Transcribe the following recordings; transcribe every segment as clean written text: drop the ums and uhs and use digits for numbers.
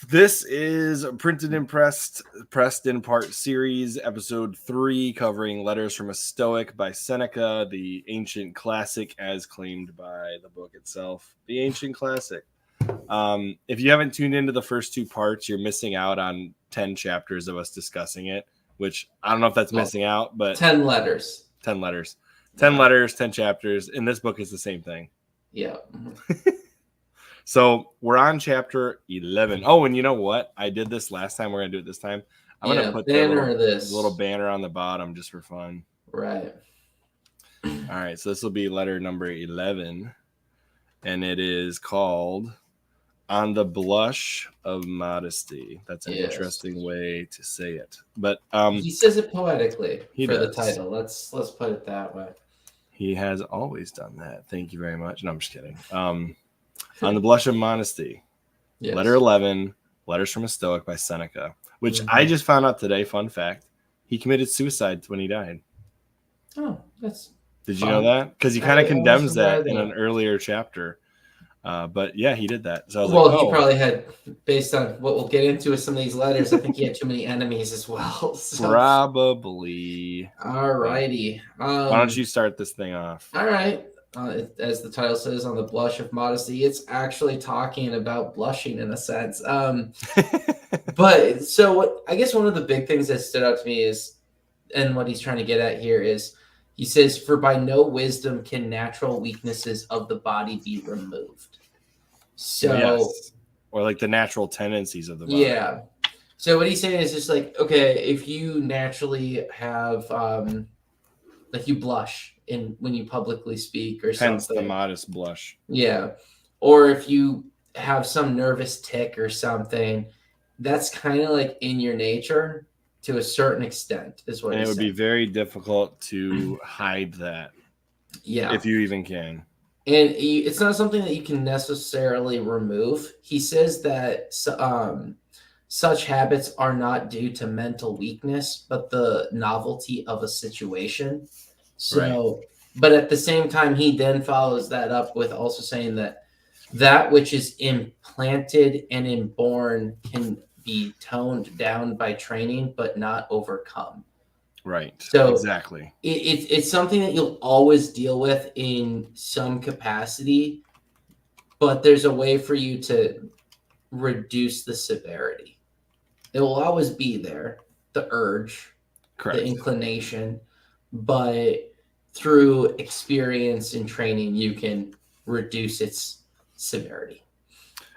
This is Printed and Pressed in Part series, episode 3, covering Letters from a Stoic by Seneca, the ancient classic as claimed by the book itself. The ancient classic. If you haven't tuned into the first 2 parts, you're missing out on 10 chapters of us discussing it, which I don't know if that's missing out, but 10 letters. 10 letters. 10 letters, 10 chapters. In this book is the same thing. Yeah. So we're on chapter 11. Oh, and you know what? I did this last time. We're going to do it this time. I'm going to put the little banner on the bottom just for fun. Right. All right. So this will be letter number 11. And it is called On the Blush of Modesty. That's an interesting way to say it. But he says it poetically the title. Let's put it that way. He has always done that. Thank you very much. No, I'm just kidding. On the Blush of Modesty, letter 11, Letters from a Stoic by Seneca, which I just found out today. Fun fact: he committed suicide when he died. Oh, did you know that? Because he kind of condemns that in an earlier chapter. But yeah, he did that. So I was he probably had, based on what we'll get into with some of these letters, I think he had too many enemies as well. So. Probably. All righty. Why don't you start this thing off? All right. As the title says, On the Blush of Modesty, it's actually talking about blushing in a sense. But so I guess one of the big things that stood out to me is, and what he's trying to get at here is, he says, for by no wisdom can natural weaknesses of the body be removed. So, or like the natural tendencies of the body. Yeah. So what he's saying is just like, okay, if you naturally have, like you blush when you publicly speak or something. Hence the modest blush. Yeah. Or if you have some nervous tick or something, that's kind of like in your nature to a certain extent is what. And it would be very difficult to hide that. Yeah. If you even can. And it's not something that you can necessarily remove. He says that such habits are not due to mental weakness, but the novelty of a situation. So, but at the same time, he then follows that up with also saying that which is implanted and inborn can be toned down by training, but not overcome. Right. So exactly. It's something that you'll always deal with in some capacity, but there's a way for you to reduce the severity. It will always be there, the urge, correct, the inclination, but through experience and training, you can reduce its severity.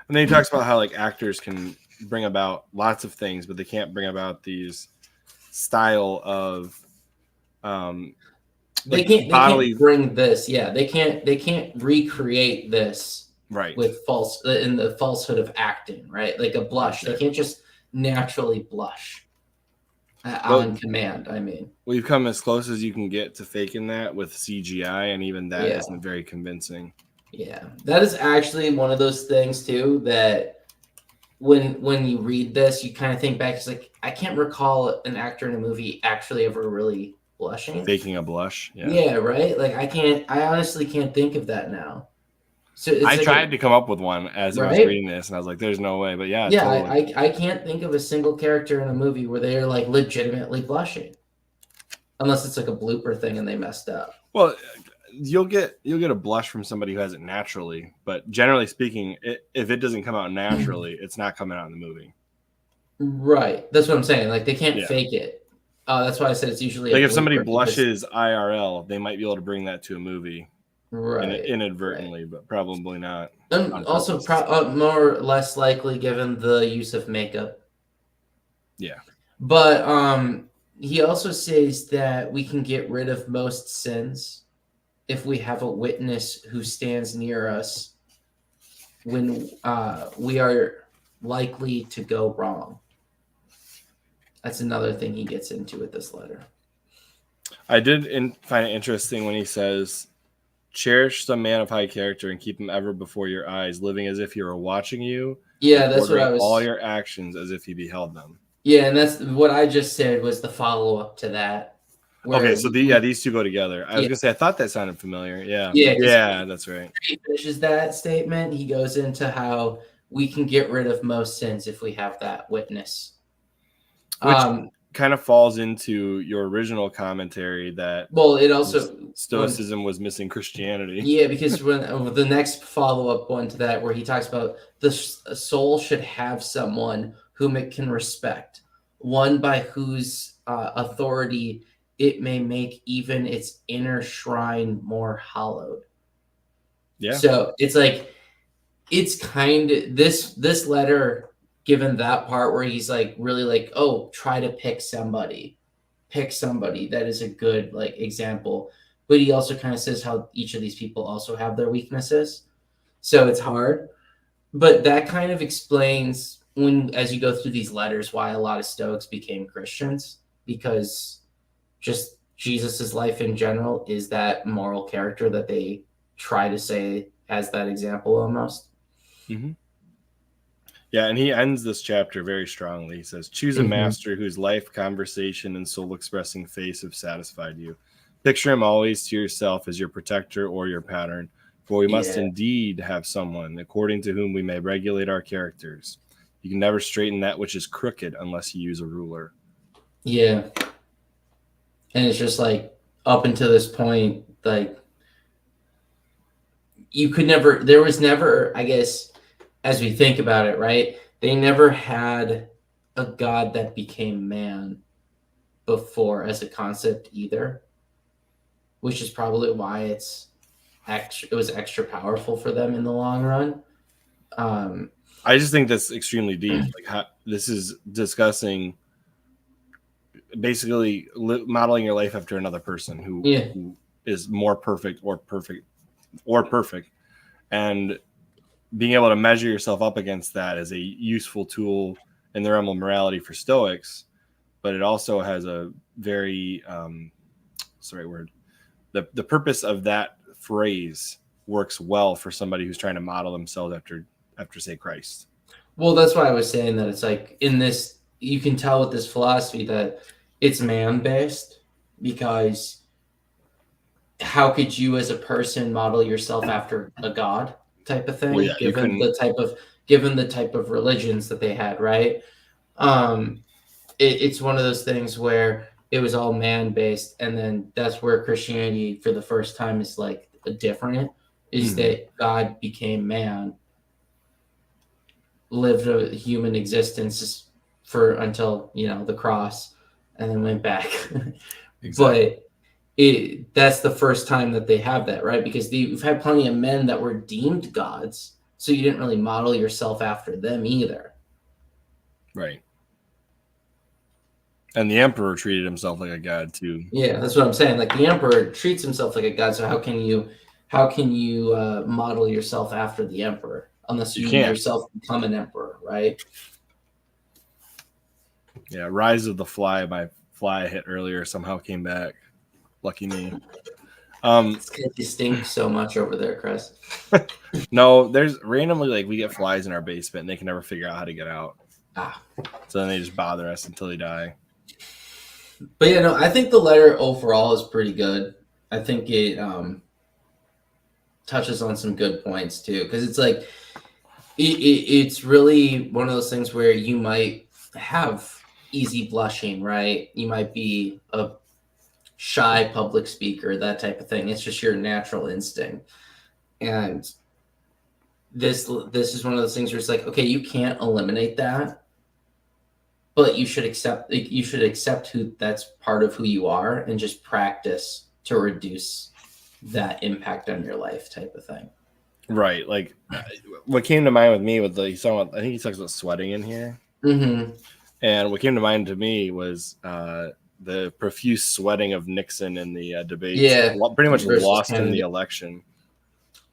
And then he talks about how like actors can bring about lots of things, but they can't bring about these style of they can't bring this. Yeah, they can't recreate this with the falsehood of acting, right? Like a blush. They can't just naturally blush. On command, I mean. We've come as close as you can get to faking that with CGI, and even that isn't very convincing. Yeah, that is actually one of those things too that when you read this, you kind of think back. It's like I can't recall an actor in a movie actually ever really blushing, faking a blush. Yeah, right. Like I honestly can't think of that now. So I tried to come up with one as I was reading this, and I was like, "There's no way." But totally. I can't think of a single character in a movie where they're like legitimately blushing, unless it's like a blooper thing and they messed up. Well, you'll get a blush from somebody who has it naturally, but generally speaking, if it doesn't come out naturally, it's not coming out in the movie. Right. That's what I'm saying. Like they can't fake it. That's why I said it's usually like if somebody blushes IRL, they might be able to bring that to a movie. Right, inadvertently, but probably not. And also, more or less likely given the use of makeup. Yeah, but he also says that we can get rid of most sins if we have a witness who stands near us when we are likely to go wrong. That's another thing he gets into with this letter. I did find it interesting when he says, cherish some man of high character and keep him ever before your eyes, living as if he were watching you. Yeah, that's what I was. All your actions as if he beheld them. Yeah, and that's what I just said was the follow up to that. Okay, so these two go together. I was gonna say I thought that sounded familiar. Yeah, that's right. He finishes that statement. He goes into how we can get rid of most sins if we have that witness. Which kind of falls into your original commentary that it also Stoicism was missing Christianity. Yeah, because when the next follow-up one to that, where he talks about the soul should have someone whom it can respect, one by whose authority it may make even its inner shrine more hallowed. Yeah. So it's like, it's kind of this letter, given that part where he's like really like, oh, try to pick somebody that is a good like example. But he also kind of says how each of these people also have their weaknesses. So it's hard. But that kind of explains as you go through these letters, why a lot of Stoics became Christians, because just Jesus's life in general is that moral character that they try to say as that example almost. Mm-hmm. Yeah, and he ends this chapter very strongly. He says, choose a master whose life, conversation, and soul-expressing face have satisfied you. Picture him always to yourself as your protector or your pattern, for we must indeed have someone according to whom we may regulate our characters. You can never straighten that which is crooked unless you use a ruler. Yeah. And it's just like, up until this point, like, there was never, I guess, as we think about it, right? They never had a god that became man before as a concept either, which is probably why it was extra powerful for them in the long run. I just think that's extremely deep. Like, this is discussing basically modeling your life after another person who is more perfect or perfect, and being able to measure yourself up against that is a useful tool in the realm of morality for Stoics, but it also has a very what's the right word? The purpose of that phrase works well for somebody who's trying to model themselves after say Christ. Well, that's why I was saying that it's like, in this, you can tell with this philosophy that it's man-based, because how could you as a person model yourself after a god type of thing, well, yeah, given the type of religions that they had, right? It's one of those things where it was all man-based, and then that's where Christianity for the first time is like different, is that God became man, lived a human existence until the cross, and then went back. Exactly. But that's the first time that they have that, right? Because you've had plenty of men that were deemed gods, so you didn't really model yourself after them either. Right. And the emperor treated himself like a god too. Yeah, that's what I'm saying. Like, the emperor treats himself like a god, so how can you model yourself after the emperor unless you yourself become an emperor, right? Yeah, Rise of the Fly by Fly hit earlier somehow came back. Lucky me. It's because you stink so much over there, Chris. No, there's randomly, like, we get flies in our basement and they can never figure out how to get out. So then they just bother us until they die. But yeah, no, I think the letter overall is pretty good. I think it touches on some good points too, because it's like it's really one of those things where you might have easy blushing, right? You might be a shy public speaker, that type of thing. It's just your natural instinct. And this is one of those things where it's like, okay, you can't eliminate that, but you should accept who that's part of who you are, and just practice to reduce that impact on your life, type of thing. Right. Like, what came to mind with me with I think he talks about sweating in here. And what came to mind to me was the profuse sweating of Nixon in the debate. Yeah, pretty much lost in the election.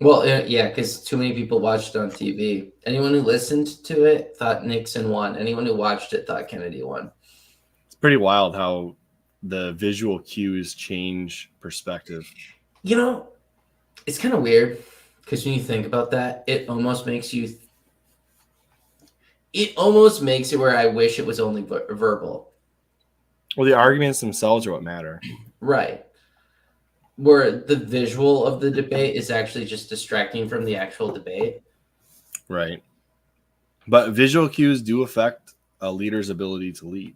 Well, yeah, because too many people watched it on TV. Anyone who listened to it thought Nixon won. Anyone who watched it thought Kennedy won. It's pretty wild how the visual cues change perspective. It's kind of weird, because when you think about that, it almost makes it where I wish it was only verbal. Well, the arguments themselves are what matter. Right. Where the visual of the debate is actually just distracting from the actual debate. Right. But visual cues do affect a leader's ability to lead.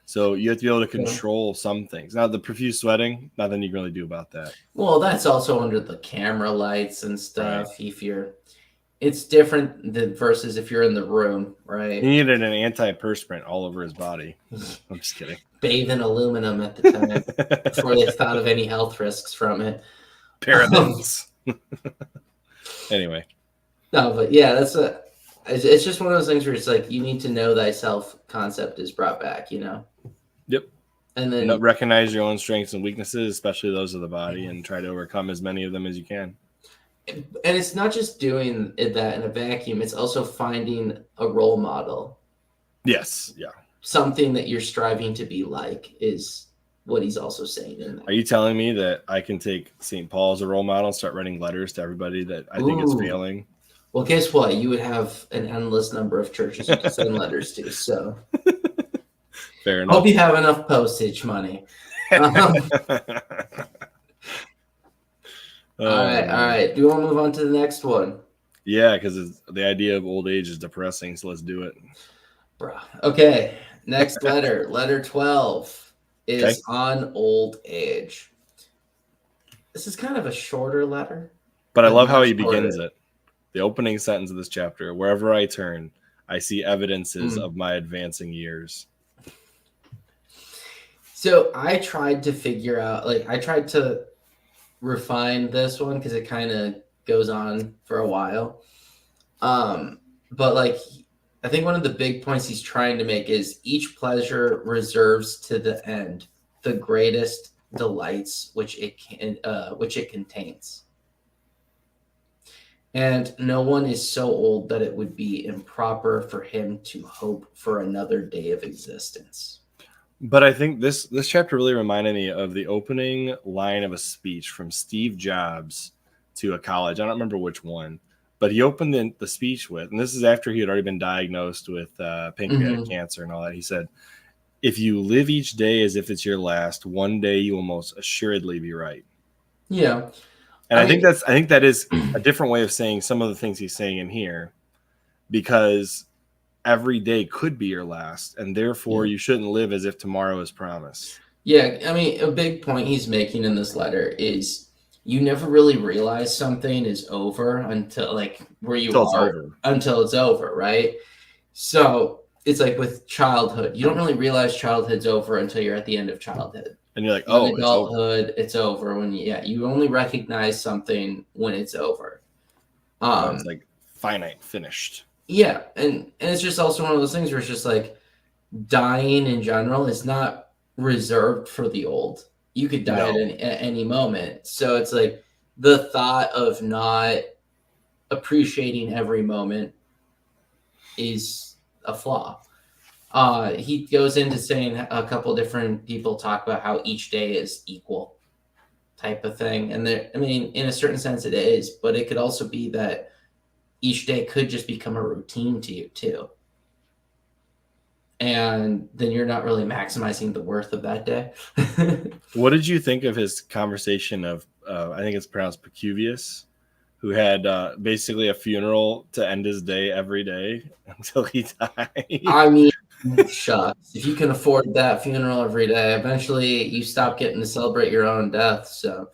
So you have to be able to control some things. Now, the profuse sweating, nothing you can really do about that. Well, that's also under the camera lights and stuff. Right. It's different than versus if you're in the room, right? He needed an antiperspirant all over his body. I'm just kidding. Bathe in aluminum at the time before they thought of any health risks from it. Parabens. Anyway. No, but yeah, it's just one of those things where it's like you need to know thyself concept is brought back, you know? Yep. And then recognize your own strengths and weaknesses, especially those of the body, and try to overcome as many of them as you can. And it's not just doing that in a vacuum, it's also finding a role model. Yes, yeah. Something that you're striving to be like is what he's also saying in that. Are you telling me that I can take St. Paul as a role model and start writing letters to everybody that I think is failing? Well, guess what? You would have an endless number of churches you could send letters to, so. Fair enough. Hope you have enough postage money. All right. Do you want to move on to the next one? Yeah, because the idea of old age is depressing, so let's do it. Bruh. Okay, next letter. Letter 12 is on old age. This is kind of a shorter letter. But I love how he begins it. The opening sentence of this chapter, wherever I turn, I see evidences of my advancing years. So I tried to figure out, I tried to refine this one because it kind of goes on for a while. But I think one of the big points he's trying to make is each pleasure reserves to the end the greatest delights which it contains. And no one is so old that it would be improper for him to hope for another day of existence. But I think this chapter really reminded me of the opening line of a speech from Steve Jobs to a college. I don't remember which one, but he opened the speech with, and this is after he had already been diagnosed with pancreatic cancer and all that. He said, "If you live each day as if it's your last, one day you will most assuredly be right." Yeah. And I think that is a different way of saying some of the things he's saying in here, because every day could be your last, and therefore you shouldn't live as if tomorrow is promised. Yeah, I mean, a big point he's making in this letter is you never really realize something is over until until it's over, right? So it's like with childhood, you don't really realize childhood's over until you're at the end of childhood. And you're like, oh, adulthood, it's over when you only recognize something when it's over. It's like finite, finished. Yeah, and it's just also one of those things where it's just like dying in general is not reserved for the old. You could die at any moment. So it's like the thought of not appreciating every moment is a flaw. He goes into saying a couple different people talk about how each day is equal type of thing. And in a certain sense it is, but it could also be that each day could just become a routine to you too. And then you're not really maximizing the worth of that day. What did you think of his conversation of, I think it's pronounced Pacuvius, who had basically a funeral to end his day every day until he died? I mean, shucks. If you can afford that funeral every day, eventually you stop getting to celebrate your own death. So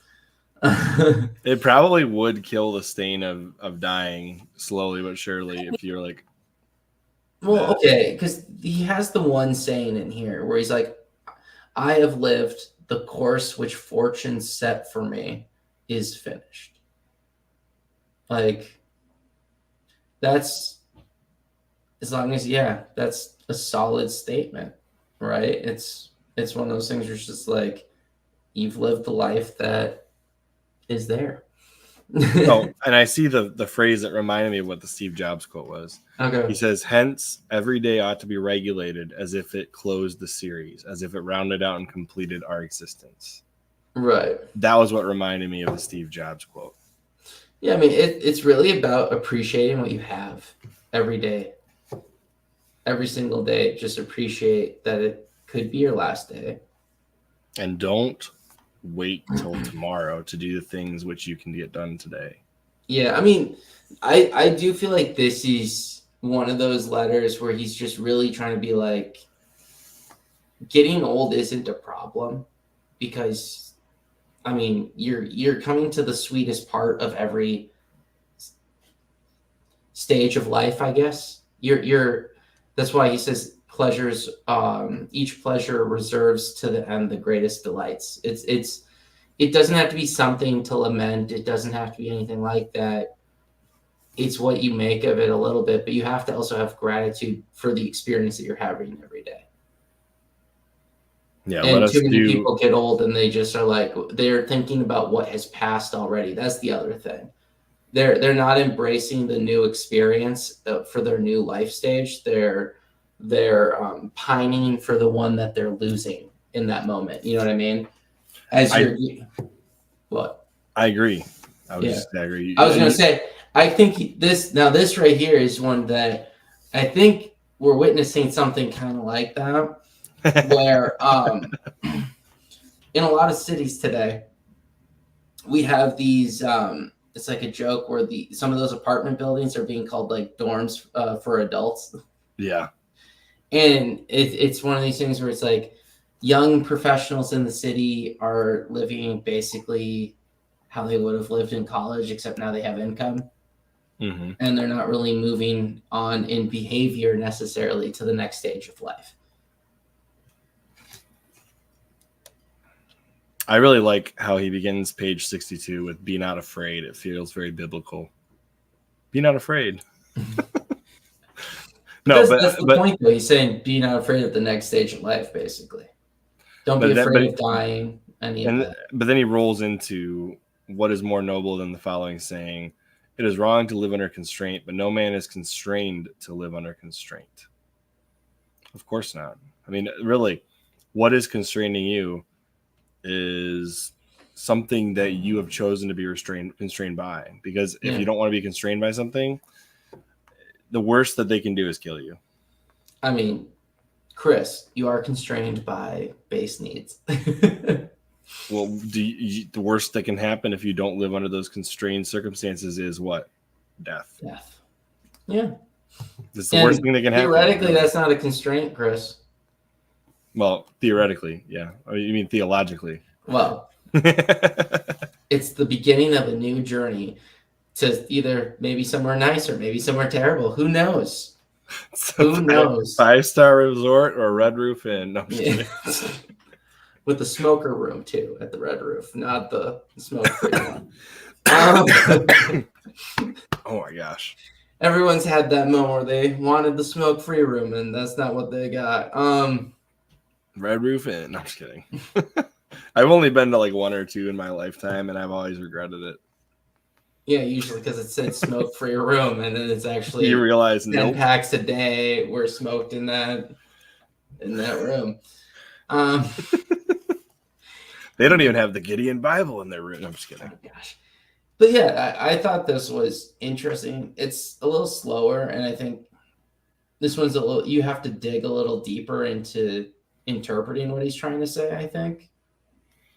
it probably would kill the stain of dying slowly but surely if you're like. Well, okay, because he has the one saying in here where he's like, "I have lived the course which fortune set for me is finished." Like, that's as long as that's a solid statement, right? It's one of those things where it's just like you've lived the life that is there. And I see the phrase that reminded me of what the Steve Jobs quote was. Okay. He says, "Hence, every day ought to be regulated as if it closed the series, as if it rounded out and completed our existence." Right. That was what reminded me of the Steve Jobs quote. Yeah, I mean, it's really about appreciating what you have every day. Every single day, just appreciate that it could be your last day. And don't wait till tomorrow to do the things which you can get done today. Yeah, I mean, I do feel like this is one of those letters where he's just really trying to be like, getting old isn't a problem, because I mean, you're coming to the sweetest part of every stage of life, I guess. You're that's why he says pleasures, each pleasure reserves to the end the greatest delights. It doesn't have to be something to lament. It doesn't have to be anything like that. It's what you make of it a little bit, but you have to also have gratitude for the experience that you're having every day. Yeah, And too many people get old and they just are like, they're thinking about what has passed already. That's the other thing. They're not embracing the new experience for their new life stage. They're pining for the one that they're losing in that moment. You know what I mean? What? I agree. I Yeah. agree. I was going to say, I think this right here is one that I think we're witnessing something kind of like that, where in a lot of cities today, we have these, it's like a joke where some of those apartment buildings are being called like dorms for adults. Yeah. And it's one of these things where it's like young professionals in the city are living basically how they would have lived in college, except now they have income. Mm-hmm. And they're not really moving on in behavior necessarily to the next stage of life. I really like how he begins page 62 with "Be not afraid." It feels very biblical. Be not afraid. No, that's the point, though. He's saying, be not afraid of the next stage of life, basically. Don't be afraid of dying, any of that. But then he rolls into what is more noble than the following saying: "It is wrong to live under constraint, but no man is constrained to live under constraint." Of course not. I mean, really, what is constraining you is something that you have chosen to be constrained by. Because if you don't want to be constrained by something, the worst that they can do is kill you. I mean, Chris, you are constrained by base needs. Well, the worst that can happen if you don't live under those constrained circumstances is what? Death. Yeah. It's the worst thing that can happen. Theoretically, that's not a constraint, Chris. Well, theoretically, yeah. I mean, you mean theologically? Well, it's the beginning of a new journey to either maybe somewhere nice or maybe somewhere terrible. Who knows? Who knows? 5-star resort or Red Roof Inn? No, I'm just kidding. With the smoker room too at the Red Roof, not the smoke-free one. Oh my gosh! Everyone's had that moment where they wanted the smoke-free room, and that's not what they got. Red Roof Inn. No, I'm just kidding. I've only been to like one or two in my lifetime, and I've always regretted it. Yeah, usually because it said smoke-free room, and then it's actually you realize 10 packs a day were smoked in that room. They don't even have the Gideon Bible in their room. I'm just kidding. Oh, gosh. But yeah, I thought this was interesting. It's a little slower, and I think this one's you have to dig a little deeper into interpreting what he's trying to say, I think,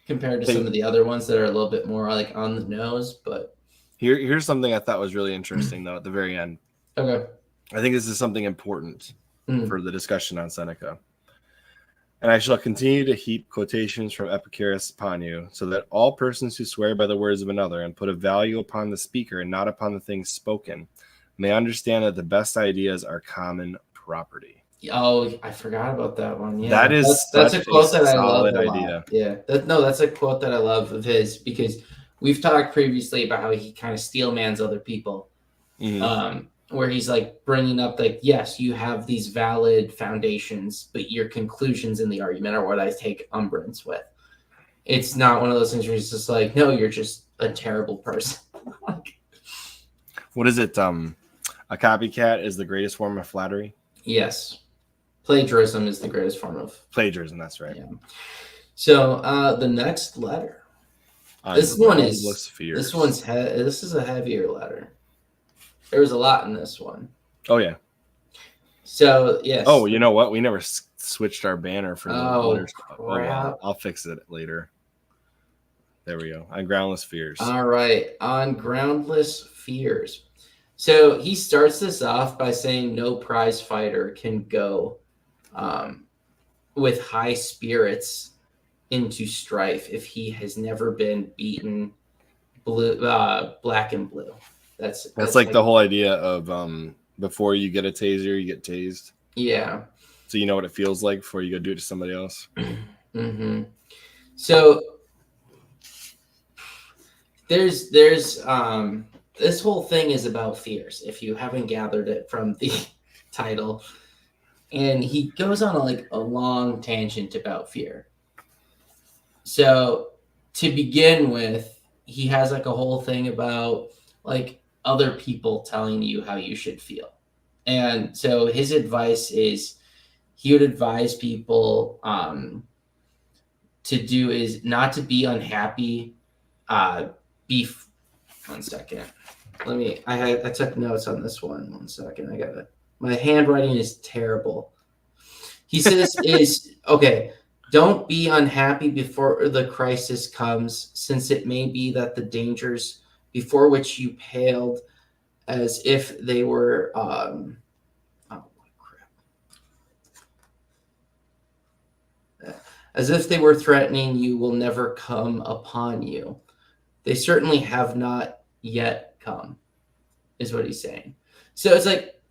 compared to some of the other ones that are a little bit more like on the nose. But here's something I thought was really interesting, though, at the very end. Okay. I think this is something important for the discussion on Seneca. "And I shall continue to heap quotations from Epicurus upon you, so that all persons who swear by the words of another and put a value upon the speaker and not upon the things spoken may understand that the best ideas are common property." Oh, I forgot about that one. Yeah, that's a quote that I love a idea. lot. Yeah, that's a quote that I love of his, because we've talked previously about how he kind of steelmans other people. Mm-hmm. Where he's like bringing up like, yes, you have these valid foundations, but your conclusions in the argument are what I take umbrance with. It's not one of those things where he's just like, no, you're just a terrible person. What is it? A copycat is the greatest form of flattery. Yes. Plagiarism is the greatest form of plagiarism. That's right. Yeah. So the next letter. This is a heavier letter. There was a lot in this one. Oh, yeah. So, yes. Oh, you know what? We never switched our banner for the letters. Crap. I'll fix it later. There we go. On Groundless Fears. All right. On Groundless Fears. So he starts this off by saying no prize fighter can go with high spirits into strife if he has never been beaten black and blue. That's like the whole idea of before you get a taser, you get tased. Yeah. So you know what it feels like before you go do it to somebody else. Mm-hmm. So there's this whole thing is about fears, if you haven't gathered it from the title. And he goes on a long tangent about fear. So to begin with, he has like a whole thing about like other people telling you how you should feel. And so his advice is he would advise people to do is not to be unhappy. One second. I took notes on this one. 1 second. My handwriting is terrible. He says okay, don't be unhappy before the crisis comes, since it may be that the dangers before which you paled as if they were as if they were threatening you will never come upon you. They certainly have not yet come, is what he's saying. So it's like,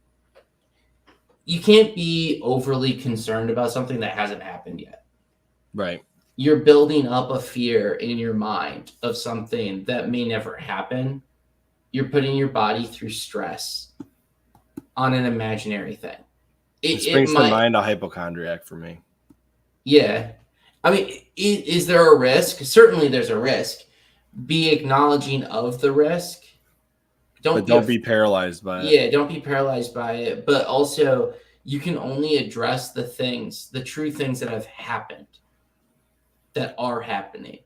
you can't be overly concerned about something that hasn't happened yet. Right. You're building up a fear in your mind of something that may never happen. You're putting your body through stress on an imaginary thing. It brings to mind a hypochondriac for me. Yeah. I mean, is there a risk? Certainly there's a risk. Be acknowledging of the risk. Don't be paralyzed by it. Yeah, don't be paralyzed by it. But also, you can only address the true things that have happened, that are happening.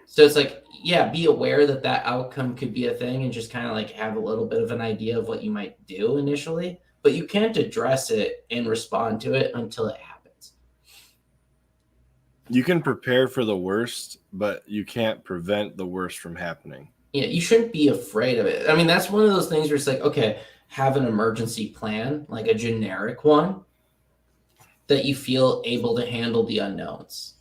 So it's like, yeah, be aware that outcome could be a thing and just kind of like have a little bit of an idea of what you might do initially. But you can't address it and respond to it until it happens. You can prepare for the worst, but you can't prevent the worst from happening. Yeah, you shouldn't be afraid of it. I mean, that's one of those things where it's like, okay, have an emergency plan, like a generic one, that you feel able to handle the unknowns.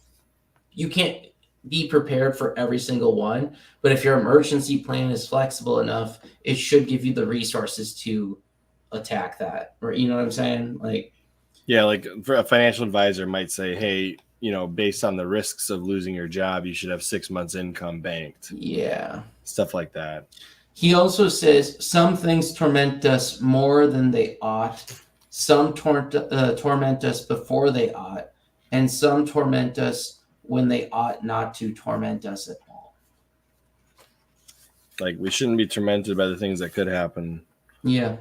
You can't be prepared for every single one, but if your emergency plan is flexible enough, it should give you the resources to attack that. Or, you know what I'm saying? Yeah, like for a financial advisor might say, hey, based on the risks of losing your job, you should have 6 months income banked. Yeah. Stuff like that. He also says some things torment us more than they ought. Some torment us before they ought. And some torment us when they ought not to torment us at all. Like, we shouldn't be tormented by the things that could happen. Yeah.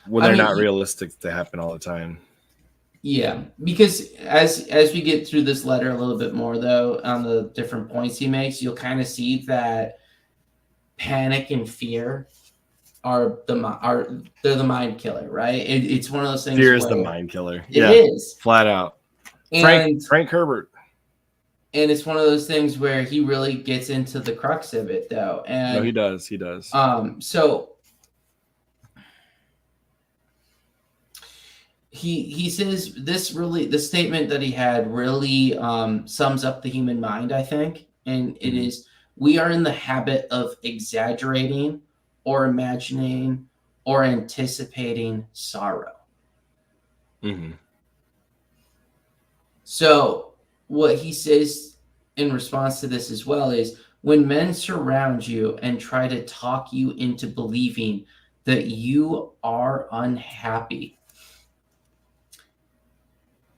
When they're not realistic to happen all the time. Yeah, because as we get through this letter a little bit more, though, on the different points he makes, you'll kind of see that panic and fear are the mind killer, right? It's one of those things. Fear is the mind killer. It is flat out. And Frank Herbert. And it's one of those things where he really gets into the crux of it, though. And no, he does. He does. So he says the statement that he had really sums up the human mind, I think. And it is, we are in the habit of exaggerating or imagining or anticipating sorrow. Mm-hmm. So what he says in response to this as well is, when men surround you and try to talk you into believing that you are unhappy,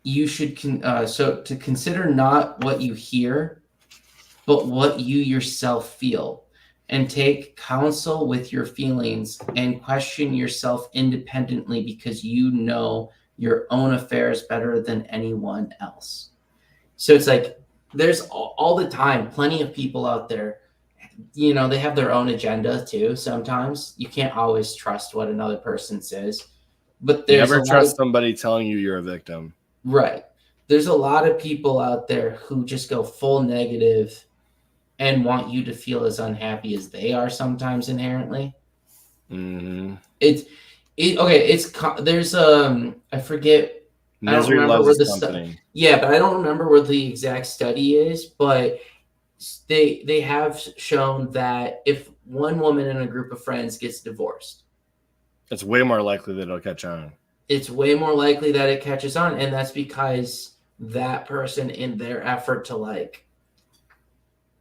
you should to consider not what you hear, but what you yourself feel, and take counsel with your feelings and question yourself independently, because you know your own affairs better than anyone else. So it's like, there's all the time plenty of people out there, they have their own agenda too. Sometimes you can't always trust what another person says, but there's never trust somebody telling you you're a victim. Right. There's a lot of people out there who just go full negative and want you to feel as unhappy as they are sometimes inherently. Mm-hmm. There's I forget. I don't Misery remember loves where his the company. yeah, but I don't remember where the exact study is. But they have shown that if one woman in a group of friends gets divorced, It's way more likely that it'll catch on. it's way more likely that it catches on, and that's because that person, in their effort to like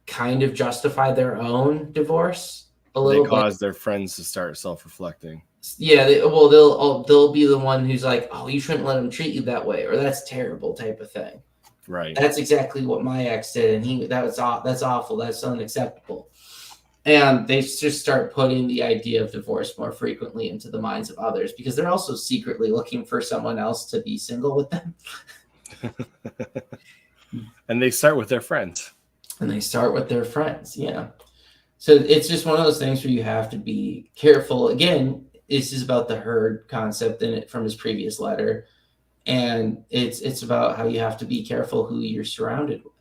kind of justify their own divorce a They little bit. cause their friends to start self-reflecting. Yeah, they'll be the one who's like, oh, you shouldn't let him treat you that way, or that's terrible, type of thing. Right. That's exactly what my ex did, and that's awful, that's unacceptable. And they just start putting the idea of divorce more frequently into the minds of others because they're also secretly looking for someone else to be single with them. And they start with their friends. Yeah. So it's just one of those things where you have to be careful. Again, this is about the herd concept in it from his previous letter. And it's about how you have to be careful who you're surrounded with.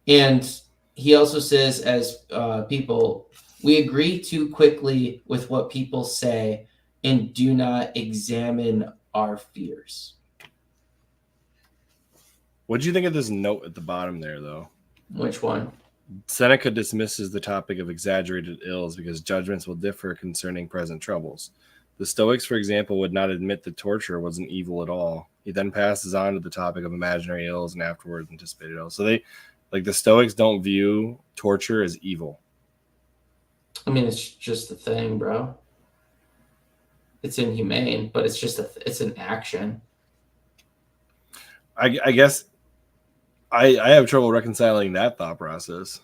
And he also says, as people, we agree too quickly with what people say and do not examine our fears. What do you think of this note at the bottom there, though? Which one? Seneca dismisses the topic of exaggerated ills because judgments will differ concerning present troubles. The Stoics, for example, would not admit that torture was an evil at all. He then passes on to the topic of imaginary ills and afterwards anticipated ills. So the Stoics don't view torture as evil. I mean, it's just a thing, bro. It's inhumane, but it's an action. I guess I have trouble reconciling that thought process.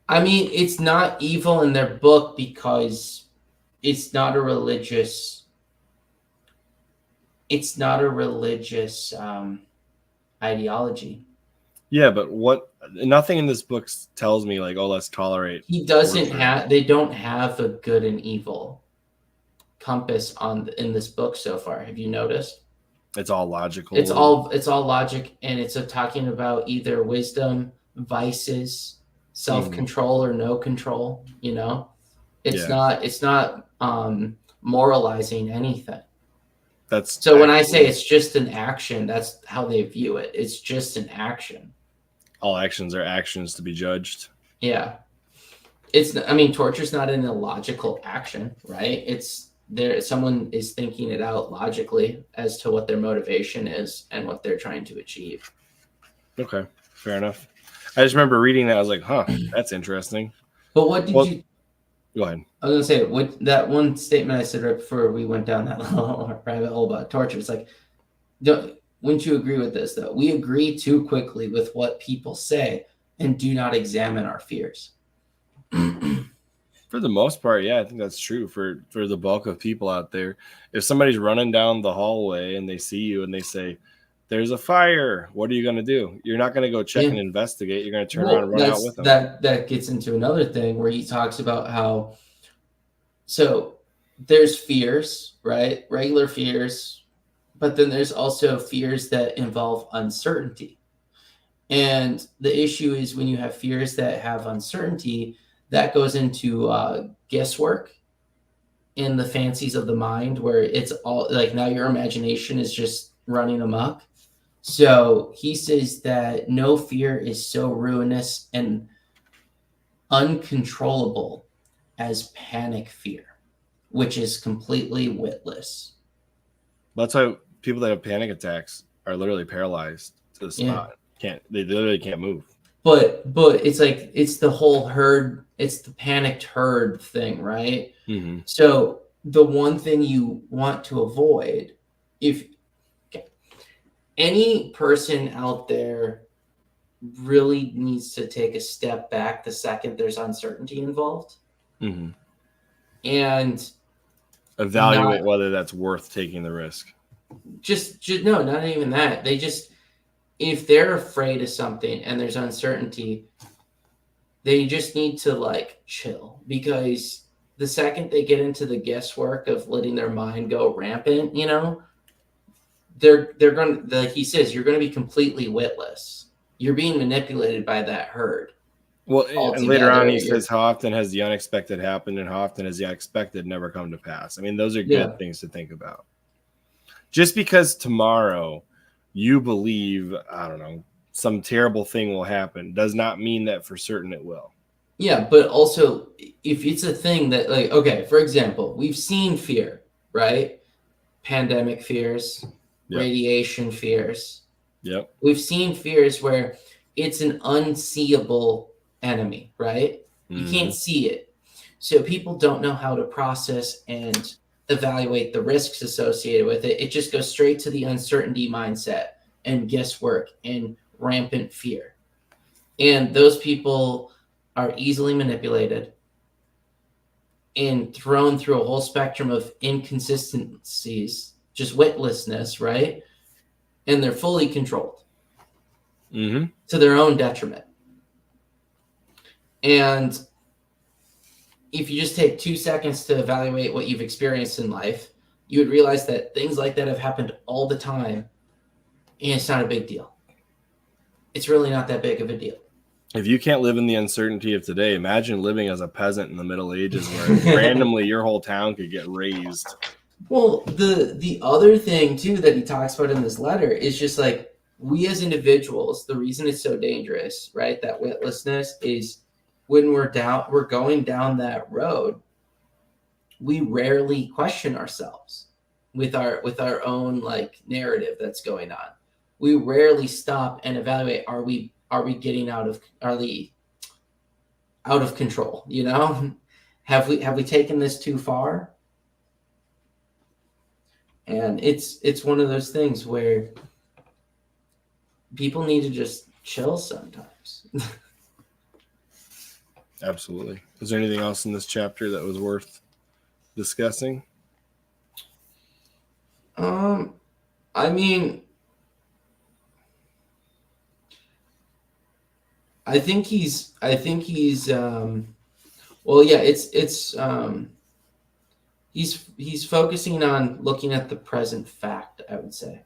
I mean, it's not evil in their book because it's not a religious ideology. Yeah, but nothing in this book tells me like, oh, let's tolerate. They don't have a good and evil compass in this book so far. Have you noticed? It's all logical. It's all logic, and it's talking about either wisdom, vices, self-control, or no control. You know, it's not moralizing anything. When I say it's just an action, that's how they view it. It's just an action. All actions are actions to be judged. Yeah. Torture's not an illogical action, right? Someone is thinking it out logically as to what their motivation is and what they're trying to achieve. Okay, fair enough. I just remember reading that. I was like, huh, that's interesting. But what did you... Go ahead. I was going to say, that one statement I said right before we went down that little rabbit hole about torture, it's like, wouldn't you agree with this, though? We agree too quickly with what people say and do not examine our fears. For the most part, yeah, I think that's true for the bulk of people out there. If somebody's running down the hallway and they see you and they say, there's a fire, what are you going to do? You're not going to go check and investigate. You're going to turn around and run out with them. That gets into another thing where he talks about how, so there's fears, right? Regular fears, but then there's also fears that involve uncertainty. And the issue is when you have fears that have uncertainty, that goes into guesswork in the fancies of the mind, where it's all like now your imagination is just running amok. So he says that no fear is so ruinous and uncontrollable as panic fear, which is completely witless. That's why people that have panic attacks are literally paralyzed to the spot. They literally can't move. But it's like, it's the whole herd, it's the panicked herd thing, right? Mm-hmm. So the one thing you want to avoid, if any person out there really needs to take a step back the second there's uncertainty involved, mm-hmm. and evaluate whether that's worth taking the risk. Just no, not even that. They just, if they're afraid of something and there's uncertainty, they just need to like chill, because the second they get into the guesswork of letting their mind go rampant, you know, they're going to, like he says, you're going to be completely witless. You're being manipulated by that herd. Well, and later altogether. on he says, how often has the unexpected happened and how often has the expected never come to pass? I mean, those are good things to think about. Just because tomorrow you believe, I don't know, some terrible thing will happen does not mean that for certain it will. Yeah, but also if it's a thing that, like, okay, for example, we've seen fear, right? Pandemic fears, radiation fears. Yep. We've seen fears where it's an unseeable enemy, right? You can't see it. So people don't know how to process and evaluate the risks associated with it. It just goes straight to the uncertainty mindset and guesswork and rampant fear. And those people are easily manipulated and thrown through a whole spectrum of inconsistencies, just witlessness, right? And they're fully controlled to their own detriment. And if you just take 2 seconds to evaluate what you've experienced in life, you would realize that things like that have happened all the time, and it's not a big deal. It's really not that big of a deal. If you can't live in the uncertainty of today, imagine living as a peasant in the Middle Ages where randomly your whole town could get razed. Well, the other thing, too, that he talks about in this letter is just like, we as individuals, the reason it's so dangerous, right, that witlessness, is when we're going down that road, we rarely question ourselves with our own like narrative that's going on. We rarely stop and evaluate, are we getting out of control, you know? Have we taken this too far? And it's one of those things where people need to just chill sometimes. Absolutely. Is there anything else in this chapter that was worth discussing? I mean, I think he's well, yeah, he's focusing on looking at the present fact, I would say.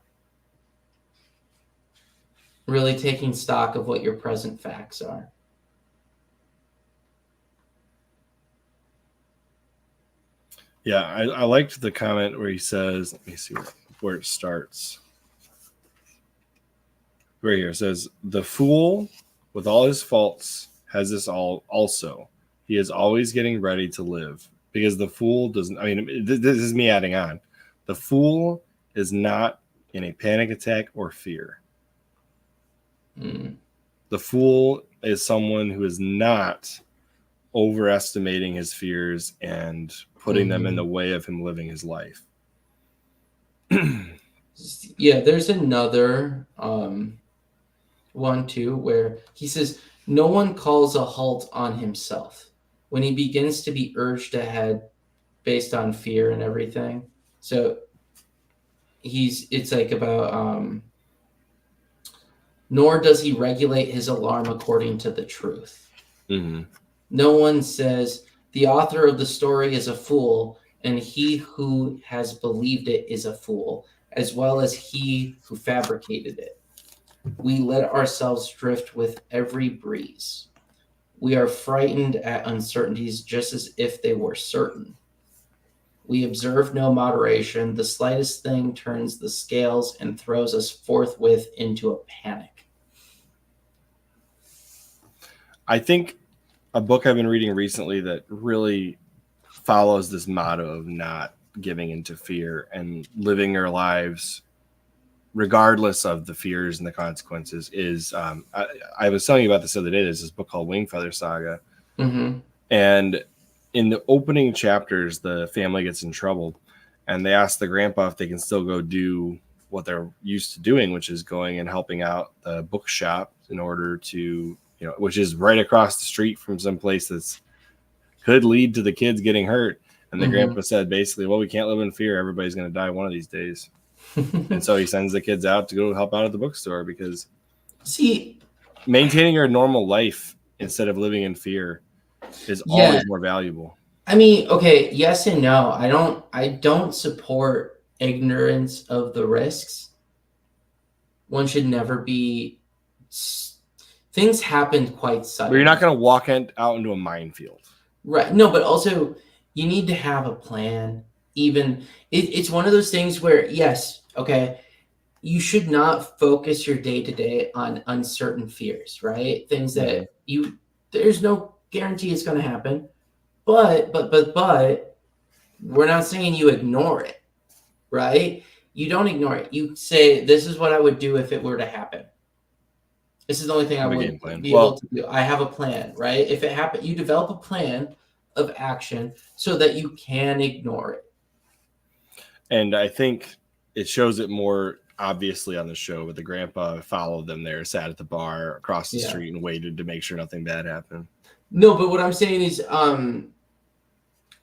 Really taking stock of what your present facts are. Yeah, I liked the comment where he says, let me see where it starts. Right here, it says, the fool, with all his faults, has this all also. He is always getting ready to live. Because the fool doesn't, I mean, this is me adding on. The fool is not in a panic attack or fear. The fool is someone who is not overestimating his fears and putting them in the way of him living his life. Yeah, there's another one too where he says, no one calls a halt on himself when he begins to be urged ahead based on fear and everything. So it's like about nor does he regulate his alarm according to the truth. No one says the author of the story is a fool, and he who has believed it is a fool, as well as he who fabricated it. We let ourselves drift with every breeze. We are frightened at uncertainties just as if they were certain. We observe no moderation. The slightest thing turns the scales and throws us forthwith into a panic. I think a book I've been reading recently that really follows this motto of not giving into fear and living our lives regardless of the fears and the consequences is I was telling you about this the other day. There's this book called Wingfeather Saga. And in the opening chapters, the family gets in trouble and they ask the grandpa if they can still go do what they're used to doing, which is going and helping out the bookshop in order to, which is right across the street from some place that's could lead to the kids getting hurt. And the grandpa said basically, well, we can't live in fear. Everybody's going to die one of these days. And so he sends the kids out to go help out at the bookstore because maintaining your normal life instead of living in fear is always more valuable. I mean, okay, yes and no. I don't support ignorance of the risks. One should never be things happened quite But suddenly. you're not going to walk out into a minefield. Right. No, but also you need to have a plan. Even it's one of those things where, yes, okay, you should not focus your day to day on uncertain fears, right? Things that there's no guarantee it's going to happen. But we're not saying you ignore it, right? You don't ignore it. You say, this is what I would do if it were to happen. This is the only thing I would be able to do. I have a plan, right? If it happens, you develop a plan of action so that you can ignore it. And I think it shows it more obviously on the show, but the grandpa followed them there, sat at the bar across the street and waited to make sure nothing bad happened. No, but what I'm saying is,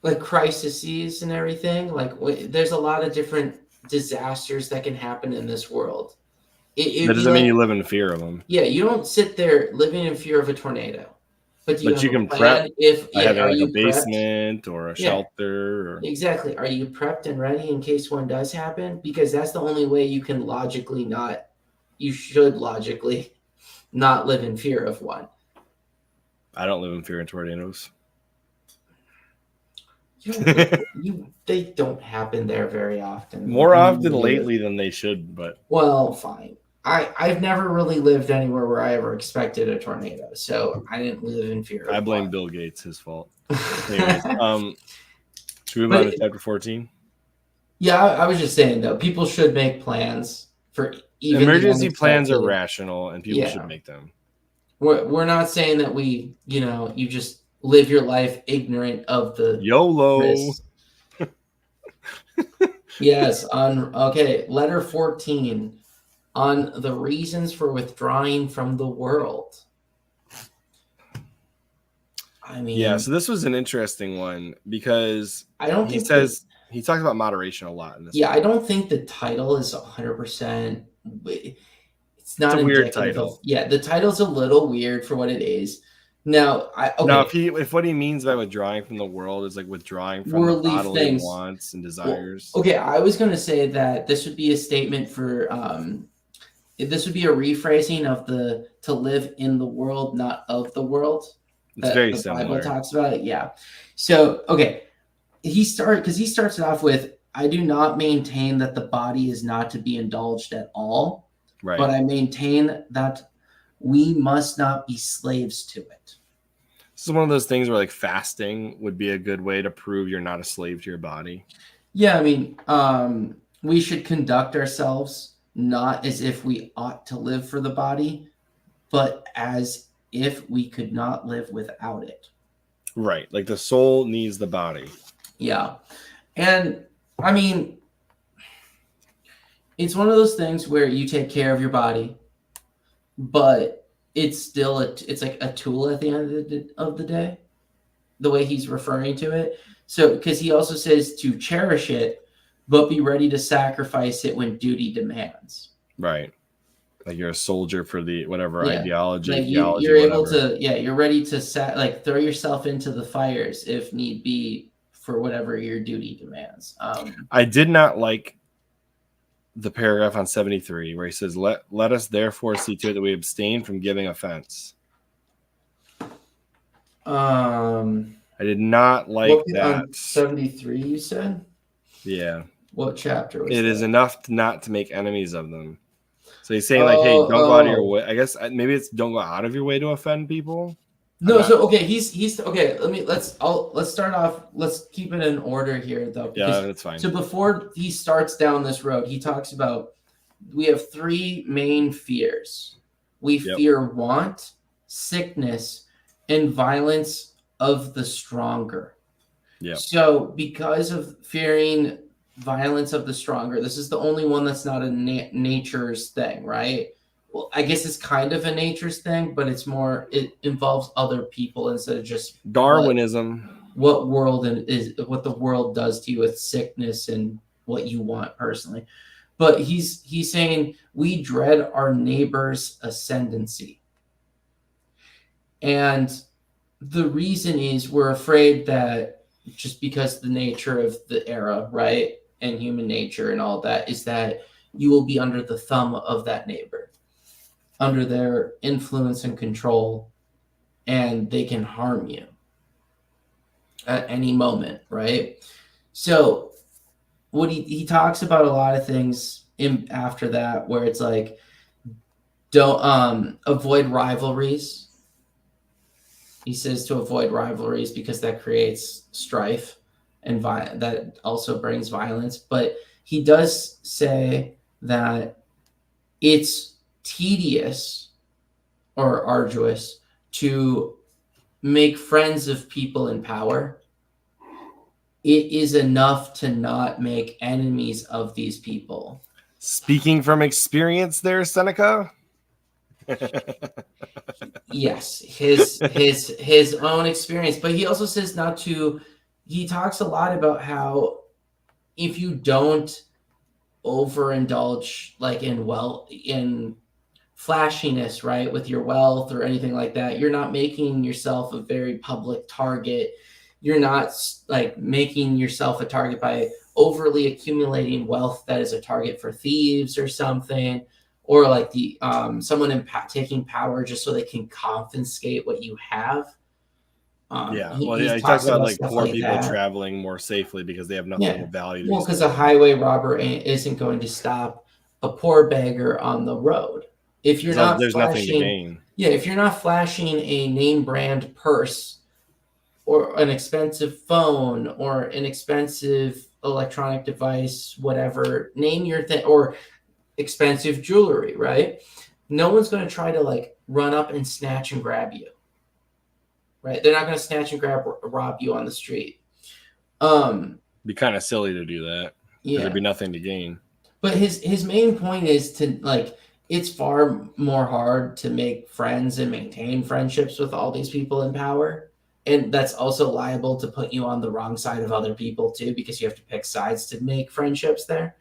like crises and everything, like there's a lot of different disasters that can happen in this world. That doesn't mean you live in fear of them. Yeah, you don't sit there living in fear of a tornado. But you can prep by having like a basement or a shelter. Or... Exactly. Are you prepped and ready in case one does happen? Because that's the only way you can you should logically not live in fear of one. I don't live in fear of tornadoes. They don't happen there very often. More often lately than they should, but... Well, fine. I've never really lived anywhere where I ever expected a tornado, so I didn't live in fear. I blame Bill Gates, his fault. Anyways, should we move on to chapter 14? Yeah, I was just saying though, people should make plans for even emergency plans are rational, and people should make them. We're not saying that you just live your life ignorant of the YOLO. Yes. Letter 14. On the reasons for withdrawing from the world. I mean, yeah, so this was an interesting one because he talks about moderation a lot in this. Yeah, I don't think the title is 100%. It's not a weird title. The title's a little weird for what it is. Now, if what he means by withdrawing from the world is like withdrawing from worldly bodily things, wants and desires. Well, I was going to say that this would be a statement for. This would be a rephrasing of to live in the world, not of the world. It's very similar. Bible talks about it. Yeah. So, he starts it off with, I do not maintain that the body is not to be indulged at all, right? But I maintain that we must not be slaves to it. This is one of those things where like fasting would be a good way to prove you're not a slave to your body. Yeah. I mean, we should conduct ourselves not as if we ought to live for the body, but as if we could not live without it. Right. Like the soul needs the body. Yeah. And I mean, it's one of those things where you take care of your body, but it's still it's like a tool at the end of the day, the way he's referring to it. So, because he also says to cherish it, but be ready to sacrifice it when duty demands. Right. Like you're a soldier for the whatever ideology. Like you're able to, you're ready to throw yourself into the fires if need be for whatever your duty demands. I did not like the paragraph on 73 where he says, let us therefore see to it that we abstain from giving offense. I did not like that. 73, you said? Yeah. What chapter was it? That is enough not to make enemies of them. So he's saying hey, don't go out of your way. I guess maybe it's don't go out of your way to offend people. No, he's okay. Let's start off. Let's keep it in order here, though. Yeah, that's fine. So before he starts down this road, he talks about we have three main fears. We fear want, sickness, and violence of the stronger. Yeah. So because of fearing violence of the stronger, this is the only one that's not a nature's thing, right? Well, I guess it's kind of a nature's thing, but it involves other people instead of just Darwinism. What the world does to you with sickness and what you want personally. But he's saying we dread our neighbor's ascendancy. And the reason is we're afraid that just because the nature of the era, right, and human nature and all that is that you will be under the thumb of that neighbor. under their influence and control, and they can harm you at any moment, right? So what he talks about a lot of things after that, where it's like, don't avoid rivalries. He says to avoid rivalries because that creates strife and that also brings violence. But he does say that it's tedious or arduous to make friends of people in power. It is enough to not make enemies of these people. Speaking from experience there, Seneca. Yes, his own experience, but he also says not to. He talks a lot about how if you don't overindulge like in flashiness, right, with your wealth or anything like that, you're not making yourself a very public target. You're not like making yourself a target by overly accumulating wealth that is a target for thieves or something, or like the someone taking power just so they can confiscate what you have. He talks about like poor like people that. traveling more safely because they have nothing of value. Well, because a highway robber isn't going to stop a poor beggar on the road. If you're not there's flashing, nothing to gain. Yeah, if you're not flashing a name brand purse or an expensive phone or an expensive electronic device, whatever, name your thing, or expensive jewelry, right? No one's going to try to like run up and snatch and grab you, right? They're not going to snatch and rob you on the street. Be kind of silly to do that. Yeah, there'd be nothing to gain. But his main point is to like, it's far more hard to make friends and maintain friendships with all these people in power. And that's also liable to put you on the wrong side of other people too, because you have to pick sides to make friendships there.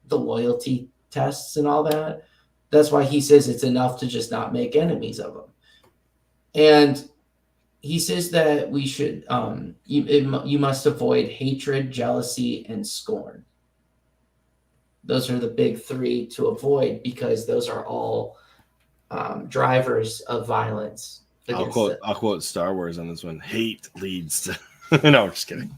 The loyalty tests and all that. That's why he says it's enough to just not make enemies of them. And he says that we should, you must avoid hatred, jealousy, and scorn. Those are the big three to avoid because those are all drivers of violence. I'll quote Star Wars on this one. Hate leads to. No, I'm just kidding.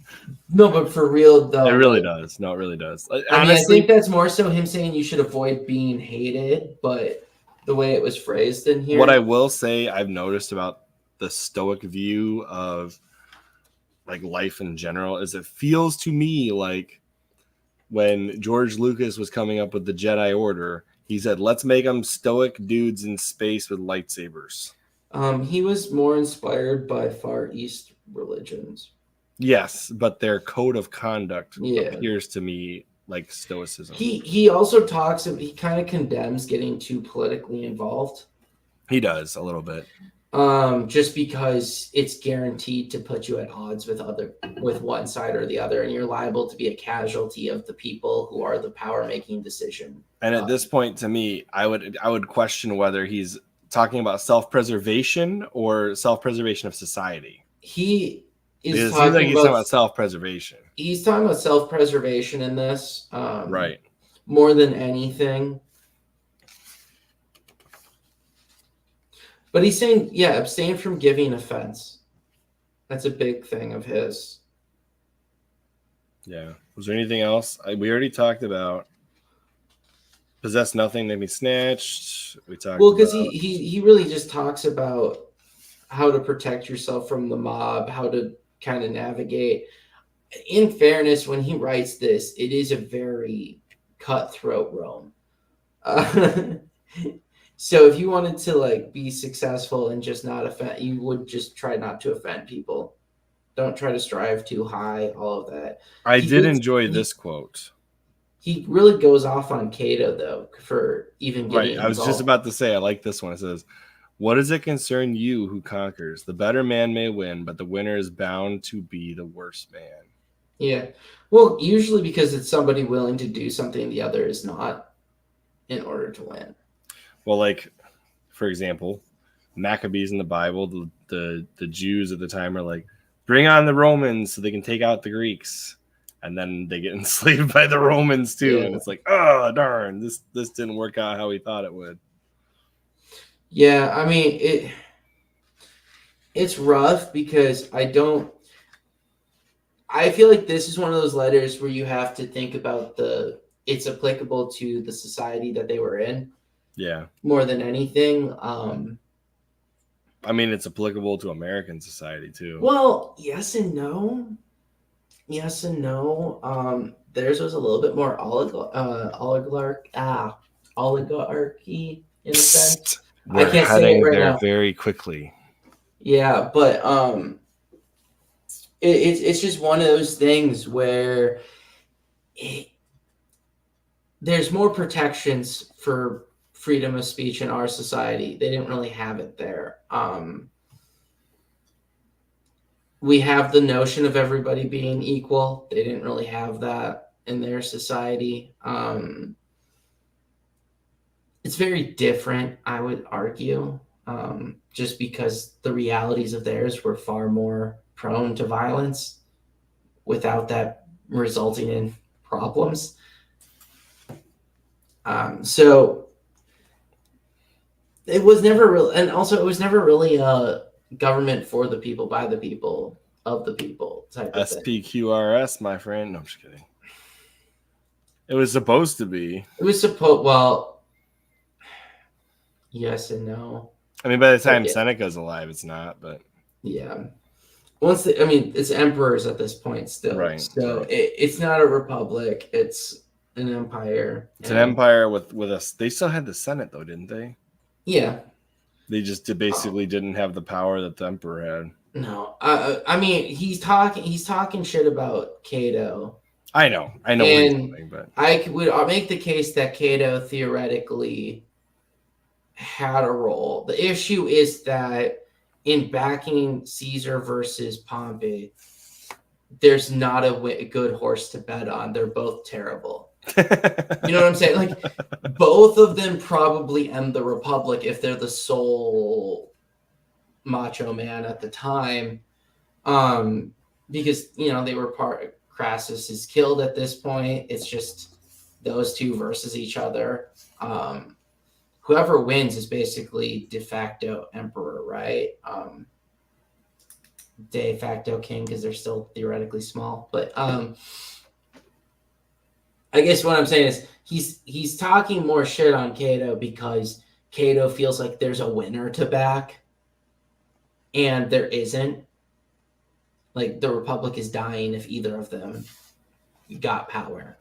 No, but for real though, it really does. No, it really does. Honestly, I think that's more so him saying you should avoid being hated, but the way it was phrased in here. What I will say, I've noticed about the Stoic view of like life in general is it feels to me like when George Lucas was coming up with the Jedi Order, he said, let's make them stoic dudes in space with lightsabers. He was more inspired by Far East religions. Yes, but their code of conduct appears to me like stoicism. He also talks, he kind of condemns getting too politically involved. He does a little bit. Just because it's guaranteed to put you at odds with one side or the other, and you're liable to be a casualty of the people who are the power making decision. And at this point, to me, I would question whether he's talking about self-preservation or self-preservation of society. He is talking about self-preservation. He's talking about self-preservation in this, right? More than anything. But he's saying, abstain from giving offense. That's a big thing of his. Yeah. Was there anything else? We already talked about possess nothing to be snatched. We talked. Well, because he really just talks about how to protect yourself from the mob, how to kind of navigate. In fairness, when he writes this, it is a very cutthroat Rome. So if you wanted to like be successful and just not offend, you would just try not to offend people. Don't try to strive too high, all of that. I did enjoy this quote. He really goes off on Cato though for even getting involved. I was just about to say I like this one. It says, "What does it concern you who conquers? The better man may win, but the winner is bound to be the worse man." Yeah. Well, usually because it's somebody willing to do something the other is not in order to win. Well, like, for example, Maccabees in the Bible, the Jews at the time are like, bring on the Romans so they can take out the Greeks. And then they get enslaved by the Romans too. Yeah. And it's like, oh, darn, this didn't work out how we thought it would. Yeah, I mean it's rough because I feel like this is one of those letters where you have to think about it's applicable to the society that they were in Yeah. more than anything. I mean, it's applicable to American society too. Well, yes and no. Yes and no. Theirs was a little bit more oligarchy in a sense. I We're can't say it heading right there now. very quickly. Yeah, but it's just one of those things where it, there's more protections for freedom of speech in our society. They didn't really have it there. We have the notion of everybody being equal. They didn't really have that in their society. It's very different, I would argue, just because the realities of theirs were far more prone to violence without that resulting in problems. So it was never real, and also it was never really a government for the people, by the people, of the people type of thing. SPQRS, my friend. No, I'm just kidding. It was supposed to be. It was supposed, well, yes and no. I mean, by the time yeah. Seneca's alive, it's not, but Yeah. It's emperors at this point still. Right, So right. it's not a republic. It's an empire. It's an empire with us. They still had the Senate, though, didn't they? Yeah. They just basically didn't have the power that the emperor had. No. I mean, he's talking shit about Cato. I know what he's doing, but I would make the case that Cato theoretically had a role. The issue is that in backing Caesar versus Pompey, there's not a good horse to bet on. They're both terrible. You know what I'm saying? Like, both of them probably end the Republic if they're the sole macho man at the time. Because, they were Crassus is killed at this point. It's just those two versus each other. Whoever wins is basically de facto emperor, right? De facto king, because they're still theoretically small. But I guess what I'm saying is he's talking more shit on Cato because Cato feels like there's a winner to back, and there isn't. Like, the Republic is dying if either of them got power.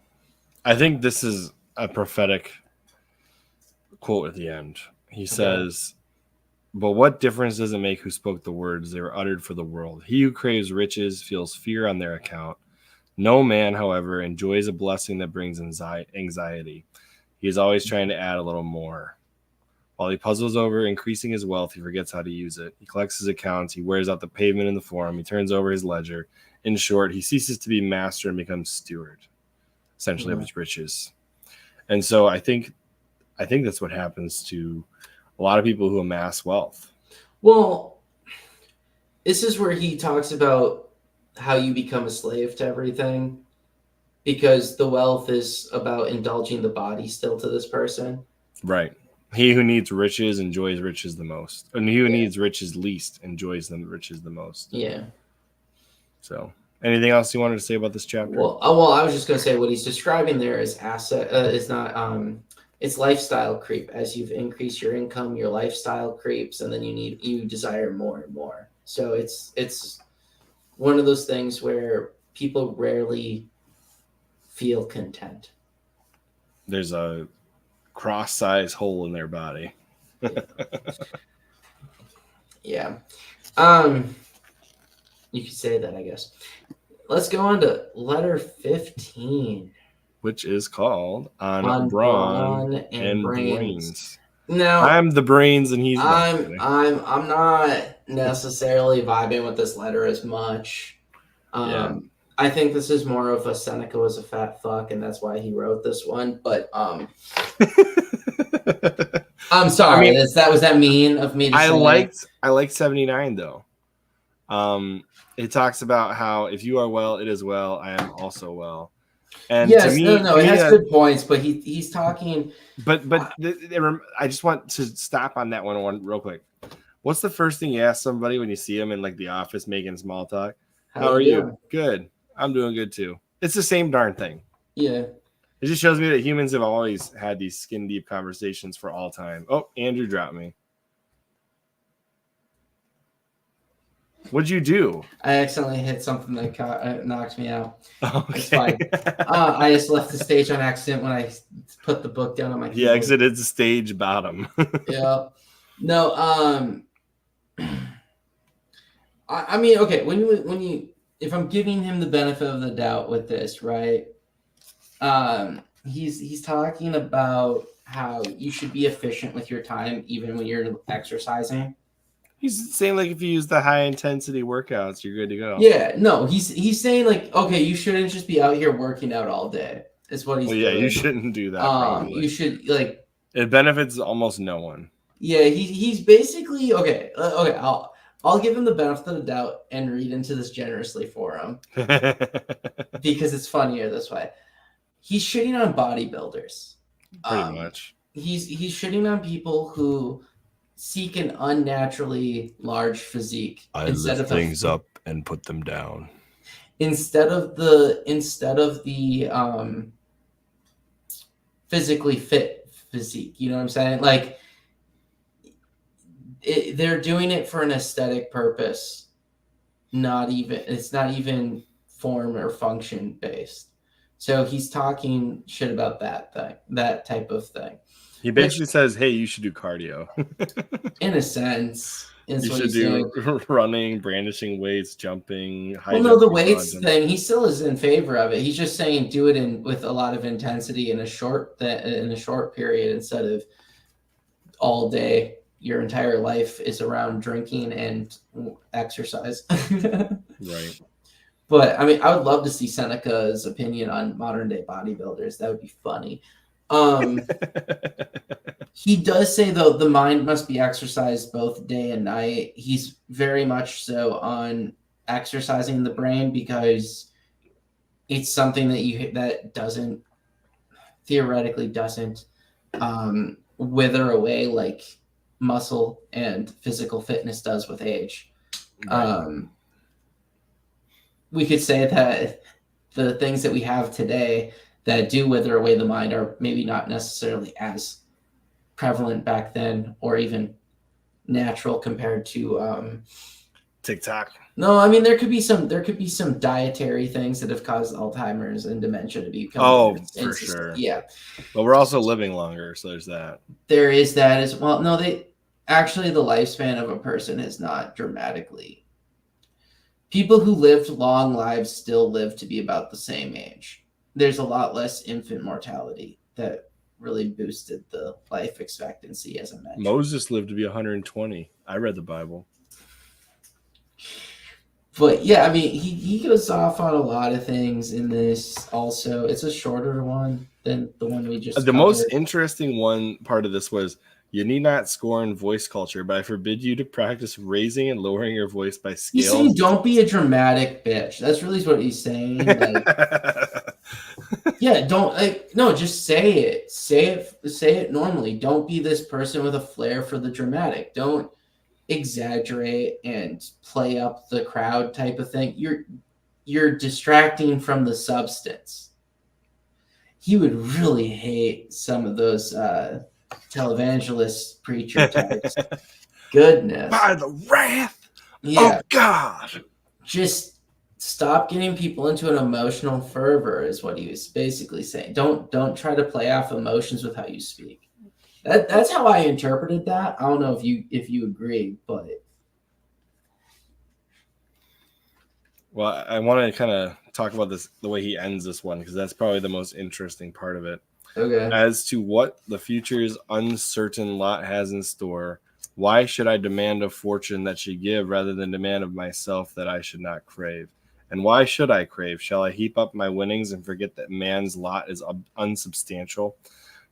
I think this is a prophetic quote at the end. He says, "But what difference does it make who spoke the words? They were uttered for the world. He who craves riches feels fear on their account. No man, however, enjoys a blessing that brings anxiety. He is always trying to add a little more. While he puzzles over increasing his wealth, he forgets how to use it. He collects his accounts. He wears out the pavement in the forum. He turns over his ledger. In short, he ceases to be master and becomes steward, essentially, of his riches." And so I think that's what happens to a lot of people who amass wealth. Well, this is where he talks about how you become a slave to everything, because the wealth is about indulging the body still to this person. Right. He who needs riches enjoys riches the most. And he who needs riches least enjoys them riches the most. Yeah. So, anything else you wanted to say about this chapter? Well, I was just going to say what he's describing there is it's lifestyle creep. As you've increased your income, your lifestyle creeps, and then you desire more and more. So it's one of those things where people rarely feel content. There's a cross-sized hole in their body. Yeah. You could say that, I guess. Let's go on to letter 15. Which is called On Brawn and Brains. Now, I'm the brains and he's I'm not necessarily vibing with this letter as much. I think this is more of a Seneca was a fat fuck, and that's why he wrote this one. But I'm sorry. Was that mean of me to say? I liked 79 though. It talks about how if you are well, it is well. I am also well. And to Yes, me, it has good points, but he's talking. I just want to stop on that one real quick. What's the first thing you ask somebody when you see them in like the office making small talk? How are you? Good. I'm doing good too. It's the same darn thing. Yeah. It just shows me that humans have always had these skin deep conversations for all time. Oh, Andrew dropped me. What'd you do? I accidentally hit something that knocked me out. Okay. It's fine. I just left the stage on accident when I put the book down on my keyboard. He exited the stage bottom. Yeah. No. I mean, okay. When you, if I'm giving him the benefit of the doubt with this, right? He's talking about how you should be efficient with your time, even when you're exercising. He's saying like if you use the high intensity workouts, you're good to go. Yeah, no, he's saying like, okay, you shouldn't just be out here working out all day. Is what he's doing. You shouldn't do that. Probably. You should like. It benefits almost no one. Yeah, he's basically okay. Okay, I'll give him the benefit of the doubt and read into this generously for him because it's funnier this way. He's shitting on bodybuilders. Pretty much. He's shitting on people who seek an unnaturally large physique. I lift things up and put them down. Instead of the physically fit physique. You know what I'm saying? Like they're doing it for an aesthetic purpose. It's not even form or function based. So he's talking shit about that type of thing. He basically says, hey, you should do cardio. In a sense. You should do running, brandishing weights, jumping. Well, no, the weights thing, he still is in favor of it. He's just saying do it with a lot of intensity in a short period instead of all day. Your entire life is around drinking and exercise. Right. But I mean, I would love to see Seneca's opinion on modern day bodybuilders. That would be funny. He does say, though, the mind must be exercised both day and night. He's very much so on exercising the brain because it's something that doesn't theoretically wither away like muscle and physical fitness does with age. Right. We could say that the things that we have today that do wither away the mind are maybe not necessarily as prevalent back then or even natural compared to TikTok. No, I mean there could be some dietary things that have caused Alzheimer's and dementia to become for sure. Yeah. But we're also living longer, so there's that. There is that as well. No, the lifespan of a person is not dramatically. People who lived long lives still live to be about the same age. There's a lot less infant mortality that really boosted the life expectancy, as I mentioned. Moses lived to be 120. I read the Bible. But yeah, I mean, he goes off on a lot of things in this also. It's a shorter one than the one we just covered. Most interesting one part of this was, you need not scorn voice culture, but I forbid you to practice raising and lowering your voice by scales. He's saying don't be a dramatic bitch. That's really what he's saying. Like, yeah, just say it. Say it normally. Don't be this person with a flair for the dramatic. Don't exaggerate and play up the crowd type of thing. You're distracting from the substance. He would really hate some of those televangelist preacher types. Goodness. By the wrath of God. Just stop getting people into an emotional fervor is what he was basically saying. Don't try to play off emotions with how you speak. That's how I interpreted that. I don't know if you agree, but well, I want to kind of talk about this, the way he ends this one, because that's probably the most interesting part of it. Okay. As to what the future's uncertain lot has in store, why should I demand a fortune that should give rather than demand of myself that I should not crave? And why should I crave? Shall I heap up my winnings and forget that man's lot is unsubstantial?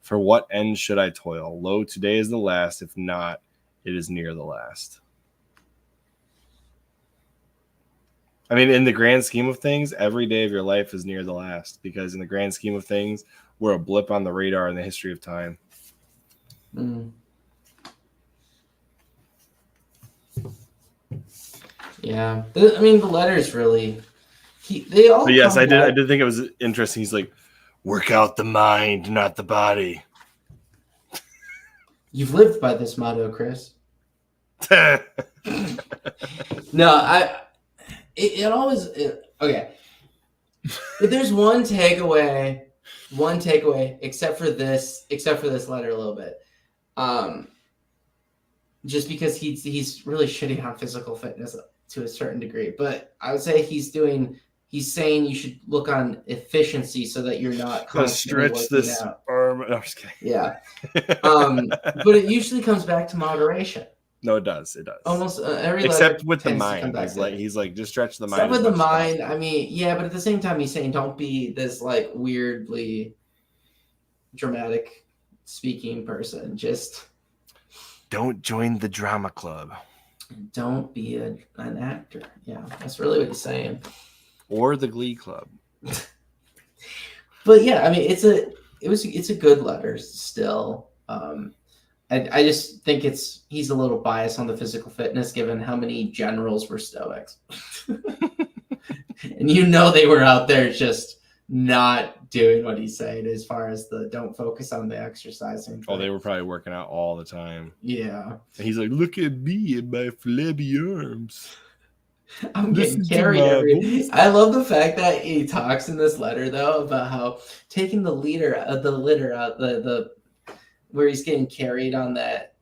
For what end should I toil? Lo, today is the last. If not, it is near the last. I mean, in the grand scheme of things, every day of your life is near the last, because in the grand scheme of things, we're a blip on the radar in the history of time. Mm. Yeah, I mean, the letters really. They all. But yes, I come back. did think it was interesting. He's like, work out the mind, not the body. You've lived by this motto, Chris. No, it always okay. But there's one takeaway, except for this letter a little bit. Just because he's really shitting on physical fitness to a certain degree, but I would say he's saying you should look on efficiency so that you're not constantly stretch working this out. arm. No, I'm just kidding. Yeah. But it usually comes back to moderation. No, it does. It does. Almost every except with the tends to come mind. back He's like, just stretch the mind. Except as with the much as mind, possible. I mean, yeah, but at the same time, he's saying don't be this like weirdly dramatic speaking person. Just don't join the drama club. Don't be an actor. Yeah, that's really what he's saying. Or the Glee Club. But yeah, I mean, it's a good letter still. I just think he's a little biased on the physical fitness given how many generals were Stoics. And they were out there just not doing what he's saying as far as the don't focus on the exercising. Oh, they were probably working out all the time. Yeah. And he's like, look at me and my flabby arms. I'm getting carried every. I love the fact that he talks in this letter though about how taking the litter out the where he's getting carried on that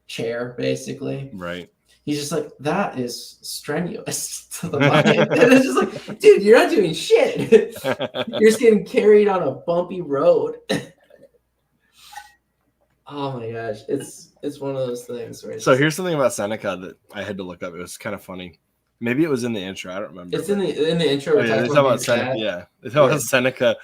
chair basically. Right. He's just like, that is strenuous to the mind. And it's just like, dude, you're not doing shit. You're just getting carried on a bumpy road. Oh my gosh, it's one of those things. Where here's something about Seneca that I had to look up. It was kind of funny. Maybe it was in the intro. I don't remember. It's in the intro. Oh, yeah, they talk about Seneca. Yeah, they talk about Seneca.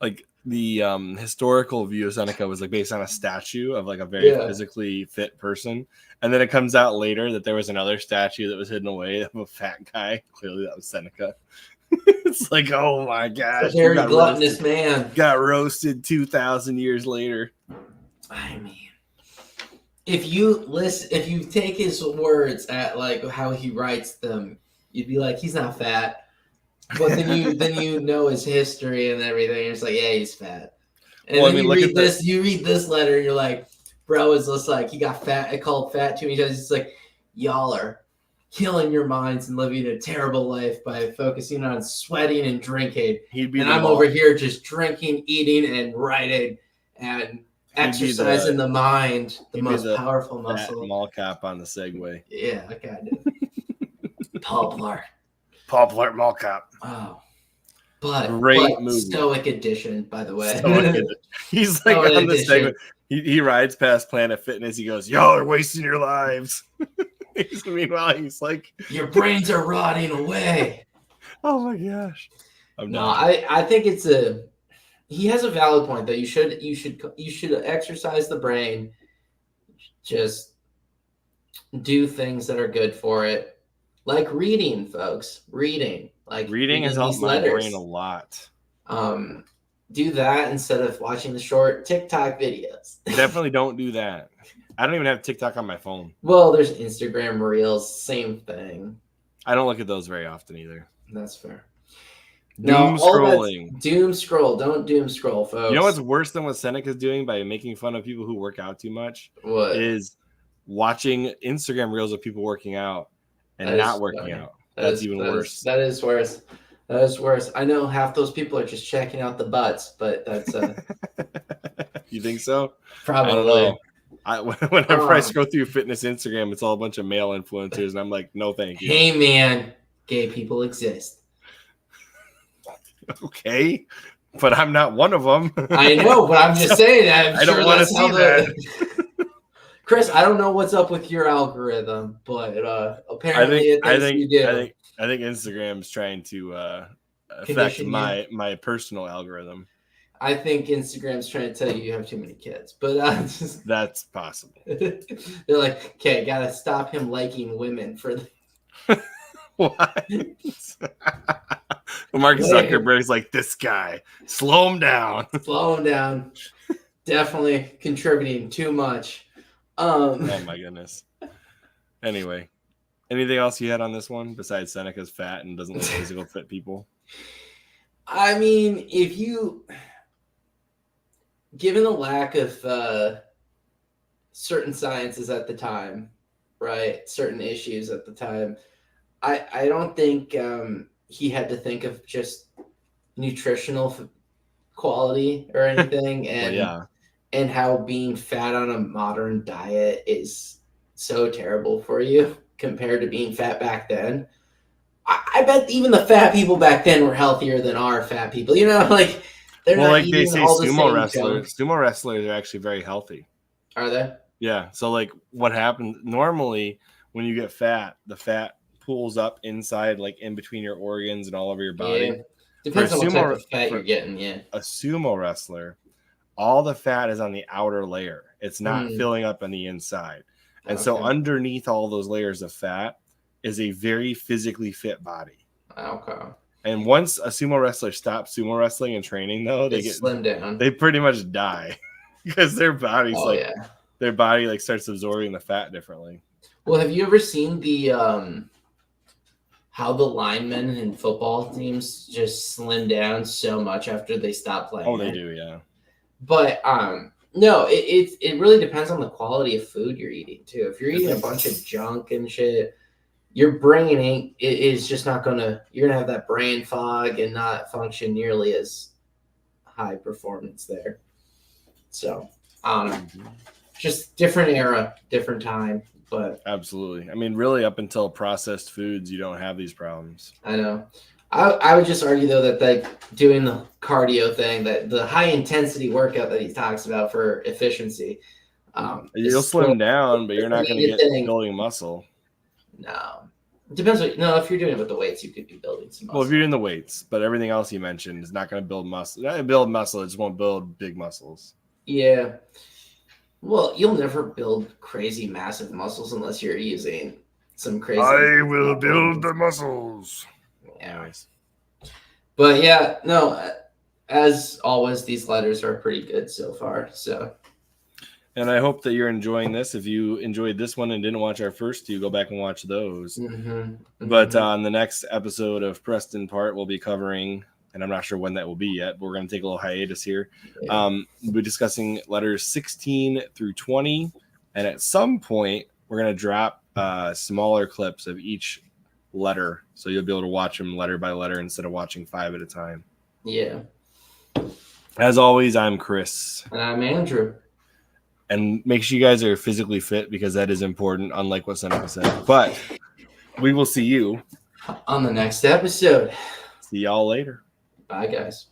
Like the historical view of Seneca was like based on a statue of like a very physically fit person, and then it comes out later that there was another statue that was hidden away of a fat guy. Clearly, that was Seneca. It's like, oh my gosh, very gluttonous man got roasted 2,000 years later. I mean, if you take his words at like how he writes them, you'd be like, he's not fat. But then you know his history and everything. And it's like, yeah, he's fat. And then you read this letter, and you're like, bro is just like, he got fat. I called fat too many times. It's like, y'all are killing your minds and living a terrible life by focusing on sweating and drinking. I'm over here just drinking, eating, and writing and exercising the mind, the most powerful muscle. Mall cap on the Segway. Yeah, that guy did. Paul Blart mall cap. Oh, but great movie. Stoic edition, by the way. He's like on the Segway. He rides past Planet Fitness. He goes, "Y'all are wasting your lives." Meanwhile, he's like, "Your brains are rotting away." Oh my gosh! I think he has a valid point that you should exercise the brain. Just do things that are good for it. Like reading, folks. Reading has helped my brain a lot. Do that instead of watching the short TikTok videos. Definitely don't do that. I don't even have TikTok on my phone. Well, there's Instagram Reels, same thing. I don't look at those very often either. That's fair. Scrolling. Doom scroll. Don't doom scroll, folks. You know what's worse than what Seneca's doing by making fun of people who work out too much? What? Is watching Instagram Reels of people working out and not working out. That's even worse. That is worse. That is worse. I know half those people are just checking out the butts, but that's You think so? Probably. I don't know. Whenever I scroll through fitness Instagram, it's all a bunch of male influencers, and I'm like, no, thank you. Hey, man, gay people exist. Okay, but I'm not one of them. I know, but I'm just saying that. I don't want to see that. Chris, I don't know what's up with your algorithm, but apparently I think Instagram's trying to affect my personal algorithm. I think Instagram's trying to tell you have too many kids, but that's possible. They're like, okay, gotta stop him liking women for. What? Mark Zuckerberg's like, this guy, slow him down. Slow him down. Definitely contributing too much. Oh my goodness. Anyway, anything else you had on this one besides Seneca's fat and doesn't like physical fit people? I mean, if you, given the lack of certain sciences at the time, right? Certain issues at the time, I don't think he had to think of just nutritional quality or anything, and Well, yeah. and how being fat on a modern diet is so terrible for you compared to being fat back then. I bet even the fat people back then were healthier than our fat people. You know, like they're Well, not like they eating say, all the same junk. sumo wrestlers are actually very healthy. Are they? Yeah. So like what happens normally when you get fat, the fat pulls up inside, like in between your organs and all over your body. Yeah. Depends on what type of fat you're getting. Yeah. A sumo wrestler, all the fat is on the outer layer. It's not filling up on the inside. And so underneath all those layers of fat is a very physically fit body. Okay. And once a sumo wrestler stops sumo wrestling and training, though, they get slimmed down. They pretty much die because their body's their body like starts absorbing the fat differently. Well, have you ever seen the how the linemen in football teams just slim down so much after they stop playing? Oh, they do, yeah. But no, it really depends on the quality of food you're eating too. If you're eating a bunch of junk and shit, your brain is just not gonna. You're gonna have that brain fog and not function nearly as high performance there. So I don't know. Just different era, different time. But absolutely. I mean, really, up until processed foods, you don't have these problems. I know. I would just argue though that like doing the cardio thing, that the high intensity workout that he talks about for efficiency, you'll slim down, but you're not going to get building muscle. No, it depends. If you're doing it with the weights, you could be building some muscle. Well, if you're doing the weights, but everything else you mentioned is not going to build muscle. It just won't build big muscles. Yeah. Well, you'll never build crazy massive muscles unless you're using some crazy. I will build the muscles. Yeah. Nice. But yeah, no, as always, these letters are pretty good so far. So. And I hope that you're enjoying this. If you enjoyed this one and didn't watch our first two, go back and watch those. But on the next episode of Preston Part, we'll be covering, and I'm not sure when that will be yet, but we're going to take a little hiatus here. Yeah. We'll be discussing letters 16 through 20. And at some point, we're going to drop smaller clips of each letter. So you'll be able to watch them letter by letter instead of watching 5 at a time. Yeah. As always, I'm Chris. And I'm Andrew. And make sure you guys are physically fit because that is important, unlike what Seneca said. But we will see you on the next episode. See y'all later. Bye, guys.